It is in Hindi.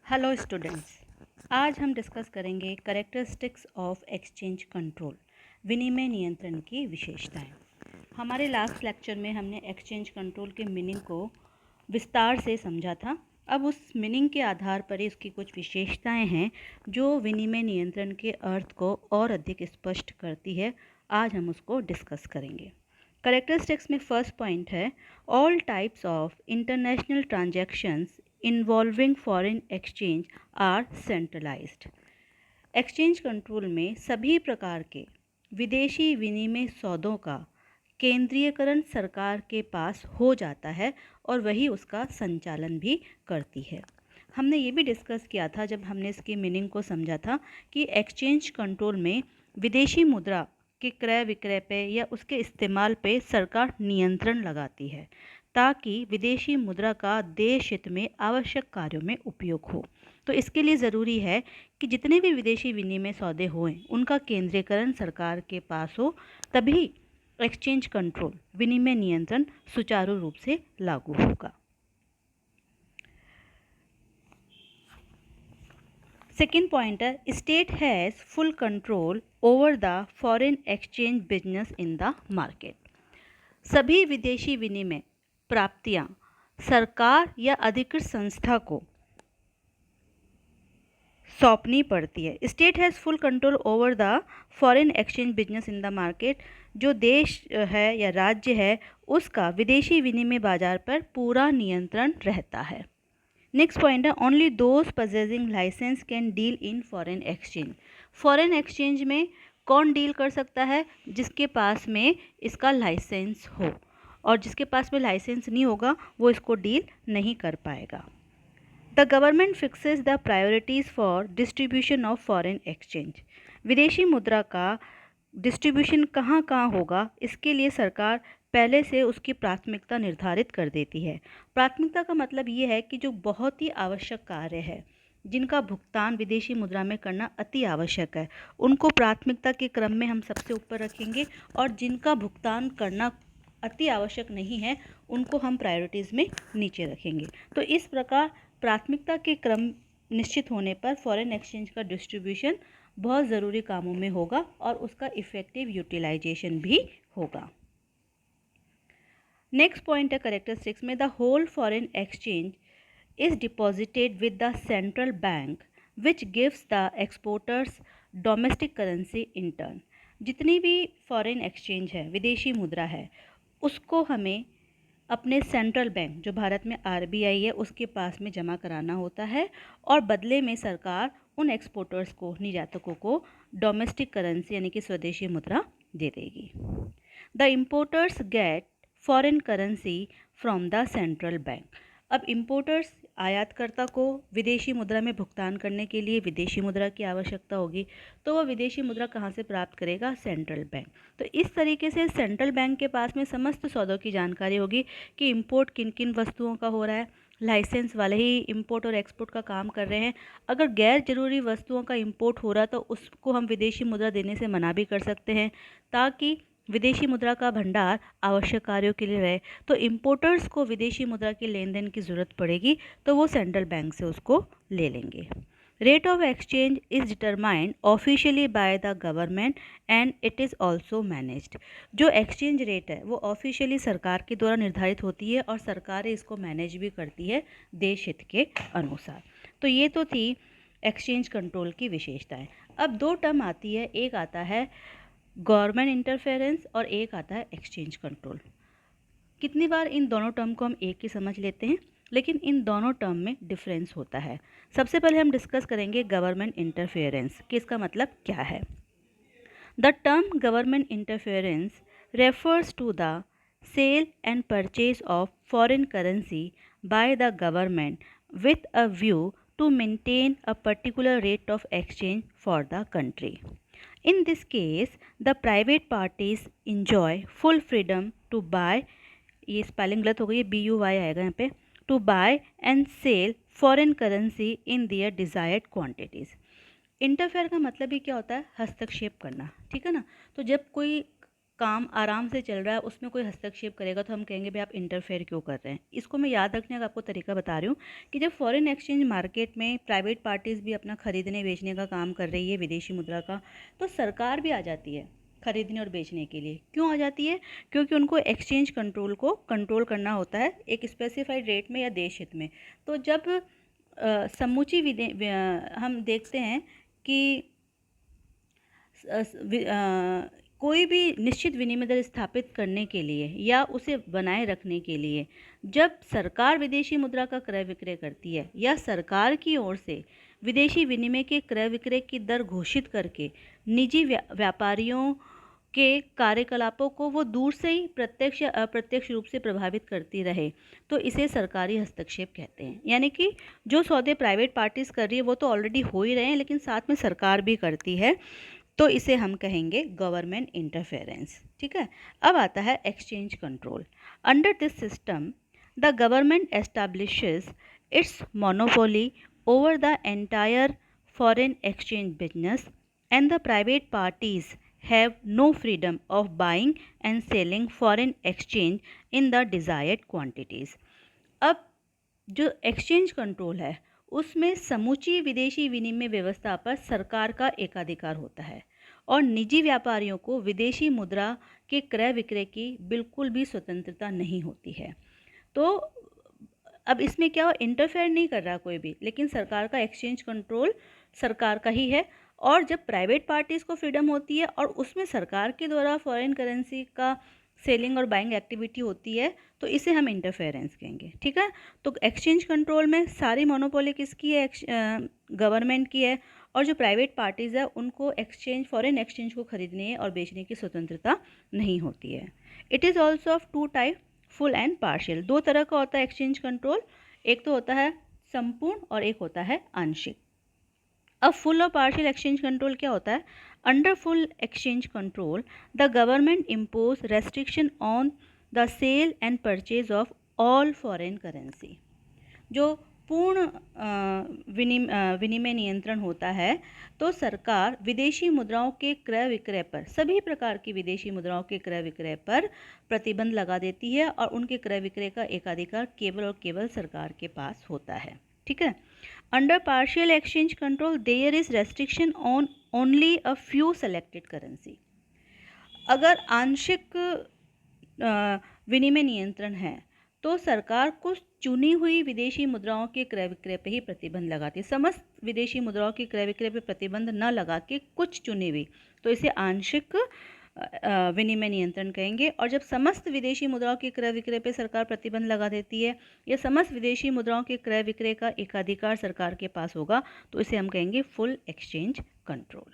हेलो स्टूडेंट्स, आज हम डिस्कस करेंगे कैरेक्टरिस्टिक्स ऑफ एक्सचेंज कंट्रोल, विनिमय नियंत्रण की विशेषताएं। हमारे लास्ट लेक्चर में हमने एक्सचेंज कंट्रोल के मीनिंग को विस्तार से समझा था। अब उस मीनिंग के आधार पर ही उसकी कुछ विशेषताएं हैं जो विनिमय नियंत्रण के अर्थ को और अधिक स्पष्ट करती है। आज हम उसको डिस्कस करेंगे। कैरेक्टरिस्टिक्स में फर्स्ट पॉइंट है, all types of international transactions involving foreign exchange are centralised. Exchange control में सभी प्रकार के विदेशी विनिमय सौदों का केंद्रीयकरण सरकार के पास हो जाता है और वही उसका संचालन भी करती है। हमने ये भी डिस्कस किया था जब हमने इसकी मीनिंग को समझा था कि एक्सचेंज कंट्रोल में विदेशी मुद्रा के क्रय विक्रय पे या उसके इस्तेमाल पे सरकार नियंत्रण लगाती है ताकि विदेशी मुद्रा का देश हित में आवश्यक कार्यों में उपयोग हो। तो इसके लिए ज़रूरी है कि जितने भी विदेशी विनिमय सौदे हुए उनका केंद्रीकरण सरकार के पास हो, तभी एक्सचेंज कंट्रोल विनिमय नियंत्रण सुचारू रूप से लागू होगा। सेकेंड पॉइंट है, state has full control over the foreign exchange business in the market. सभी विदेशी विनिमय प्राप्तियां सरकार या अधिकृत संस्था को सौंपनी पड़ती है। State has full control over the foreign exchange business in the market. जो देश है या राज्य है उसका विदेशी विनिमय बाजार पर पूरा नियंत्रण रहता है। नेक्स्ट पॉइंट है, only those possessing licence can deal in foreign exchange. Foreign exchange में कौन डील कर सकता है? जिसके पास में इसका लाइसेंस हो, और जिसके पास में लाइसेंस नहीं होगा वो इसको डील नहीं कर पाएगा। The government fixes the priorities for distribution of foreign exchange. विदेशी मुद्रा का डिस्ट्रीब्यूशन कहाँ कहाँ होगा, इसके लिए सरकार पहले से उसकी प्राथमिकता निर्धारित कर देती है। प्राथमिकता का मतलब ये है कि जो बहुत ही आवश्यक कार्य है, जिनका भुगतान विदेशी मुद्रा में करना अति आवश्यक है, उनको प्राथमिकता के क्रम में हम सबसे ऊपर रखेंगे, और जिनका भुगतान करना अति आवश्यक नहीं है उनको हम प्रायोरिटीज़ में नीचे रखेंगे। तो इस प्रकार प्राथमिकता के क्रम निश्चित होने पर फॉरेन एक्सचेंज का डिस्ट्रीब्यूशन बहुत ज़रूरी कामों में होगा और उसका इफ़ेक्टिव यूटिलाइजेशन भी होगा। नेक्स्ट पॉइंट है कैरेक्टरिस्टिक्स में, the whole foreign exchange is deposited with the central bank which gives the exporters domestic currency in turn. जितनी भी फॉरेन एक्सचेंज है, विदेशी मुद्रा है, उसको हमें अपने सेंट्रल बैंक जो भारत में आरबीआई है उसके पास में जमा कराना होता है, और बदले में सरकार उन एक्सपोर्टर्स को, निर्यातकों को डोमेस्टिक करेंसी यानी कि स्वदेशी मुद्रा दे देगी। The importers get foreign currency from the central bank. अब इम्पोर्टर्स, आयातकर्ता को विदेशी मुद्रा में भुगतान करने के लिए विदेशी मुद्रा की आवश्यकता होगी, तो वह विदेशी मुद्रा कहाँ से प्राप्त करेगा? Central bank. तो इस तरीके से सेंट्रल बैंक के पास में समस्त सौदों की जानकारी होगी कि इंपोर्ट किन किन वस्तुओं का हो रहा है। लाइसेंस वाले ही इंपोर्ट और एक्सपोर्ट का काम कर रहे हैं। अगर गैर जरूरी वस्तुओं का इंपोर्ट हो रहा है तो उसको हम विदेशी मुद्रा देने से मना भी कर सकते हैं, ताकि विदेशी मुद्रा का भंडार आवश्यक कार्यों के लिए रहे। तो इम्पोर्टर्स को विदेशी मुद्रा के लेन देन की ज़रूरत पड़ेगी तो वो सेंट्रल बैंक से उसको ले लेंगे। Rate of exchange is determined officially bye the government and it is also managed. जो एक्सचेंज रेट है वो ऑफिशियली सरकार के द्वारा निर्धारित होती है और सरकार इसको मैनेज भी करती है देश हित के अनुसार। तो ये तो थी एक्सचेंज कंट्रोल की विशेषताएं। अब दो टर्म आती है, एक आता है गवर्नमेंट इंटरफेरेंस और एक आता है एक्सचेंज कंट्रोल। कितनी बार इन दोनों टर्म को हम एक ही समझ लेते हैं, लेकिन इन दोनों टर्म में डिफरेंस होता है। सबसे पहले हम डिस्कस करेंगे गवर्नमेंट इंटरफेरेंस कि इसका मतलब क्या है। The term government interference refers to the sale and purchase of foreign currency by the government with a view to maintain a particular rate of exchange for the country. In this case, the private parties enjoy full freedom to buy, ये स्पेलिंग गलत हो गई है, BUY आएगा यहाँ पे, to buy and sell foreign currency in their desired quantities. Interfere का मतलब ही क्या होता है? हस्तक्षेप करना, ठीक है ना। तो जब कोई काम आराम से चल रहा है उसमें कोई हस्तक्षेप करेगा तो हम कहेंगे भाई आप इंटरफेयर क्यों कर रहे हैं। इसको मैं याद रखने का आपको तरीका बता रही हूँ कि जब फॉरेन एक्सचेंज मार्केट में प्राइवेट पार्टीज़ भी अपना खरीदने बेचने का काम कर रही है विदेशी मुद्रा का, तो सरकार भी आ जाती है खरीदने और बेचने के लिए। क्यों आ जाती है? क्योंकि उनको एक्सचेंज कंट्रोल को कंट्रोल करना होता है एक स्पेसिफाइड रेट में या देश हित में। तो जब समूची हम देखते हैं कि कोई भी निश्चित विनिमय दर स्थापित करने के लिए या उसे बनाए रखने के लिए जब सरकार विदेशी मुद्रा का क्रय विक्रय करती है या सरकार की ओर से विदेशी विनिमय के क्रय विक्रय की दर घोषित करके निजी व्यापारियों के कार्यकलापों को वो दूर से ही प्रत्यक्ष या अप्रत्यक्ष रूप से प्रभावित करती रहे, तो इसे सरकारी हस्तक्षेप कहते हैं। यानी कि जो सौदे प्राइवेट पार्टीज कर रही है वो तो ऑलरेडी हो ही रहे हैं, लेकिन साथ में सरकार भी करती है, तो इसे हम कहेंगे गवर्नमेंट इंटरफेरेंस। ठीक है। अब आता है exchange control. Under this system the government establishes it's monopoly over the entire foreign exchange business and the private parties have no freedom of buying and selling foreign exchange in the desired quantities। अब जो एक्सचेंज कंट्रोल है उसमें समूची विदेशी विनिमय व्यवस्था पर सरकार का एकाधिकार होता है और निजी व्यापारियों को विदेशी मुद्रा के क्रय विक्रय की बिल्कुल भी स्वतंत्रता नहीं होती है। तो अब इसमें क्या हो, इंटरफेयर नहीं कर रहा कोई भी, लेकिन सरकार का एक्सचेंज कंट्रोल सरकार का ही है। और जब प्राइवेट पार्टीज़ को फ्रीडम होती है और उसमें सरकार के द्वारा फॉरेन करेंसी का सेलिंग और बाइंग एक्टिविटी होती है, तो इसे हम इंटरफेरेंस कहेंगे। ठीक है। तो एक्सचेंज कंट्रोल में सारी मोनोपोली किसकी है? गवर्नमेंट की है। और जो प्राइवेट पार्टीज़ है उनको एक्सचेंज फॉरेन एक्सचेंज को खरीदने और बेचने की स्वतंत्रता नहीं होती है। It is also of two type, full and partial. दो तरह का होता है एक्सचेंज कंट्रोल, एक तो होता है संपूर्ण और एक होता है आंशिक। अब फुल और पार्शियल एक्सचेंज कंट्रोल क्या होता है? Under full exchange control the government impose restriction on the sale and purchase of all foreign currency. जो पूर्ण विनिमय नियंत्रण होता है, तो सरकार विदेशी मुद्राओं के क्रय विक्रय पर, सभी प्रकार की विदेशी मुद्राओं के क्रय विक्रय पर प्रतिबंध लगा देती है और उनके क्रय विक्रय का एकाधिकार केवल और केवल सरकार के पास होता है। ठीक है। Under partial exchange control their is restriction on only a few selected currency. अगर आंशिक विनिमय नियंत्रण है तो सरकार कुछ चुनी हुई विदेशी मुद्राओं के क्रय विक्रय पर ही प्रतिबंध लगाती है। समस्त विदेशी मुद्राओं के क्रय विक्रय पर प्रतिबंध न लगा के कुछ चुनी हुई, तो इसे आंशिक विनिमय नियंत्रण कहेंगे। और जब समस्त विदेशी मुद्राओं के क्रय विक्रय पर सरकार प्रतिबंध लगा देती है या समस्त विदेशी मुद्राओं के क्रय विक्रय का एकाधिकार सरकार के पास होगा, तो इसे हम कहेंगे फुल एक्सचेंज कंट्रोल।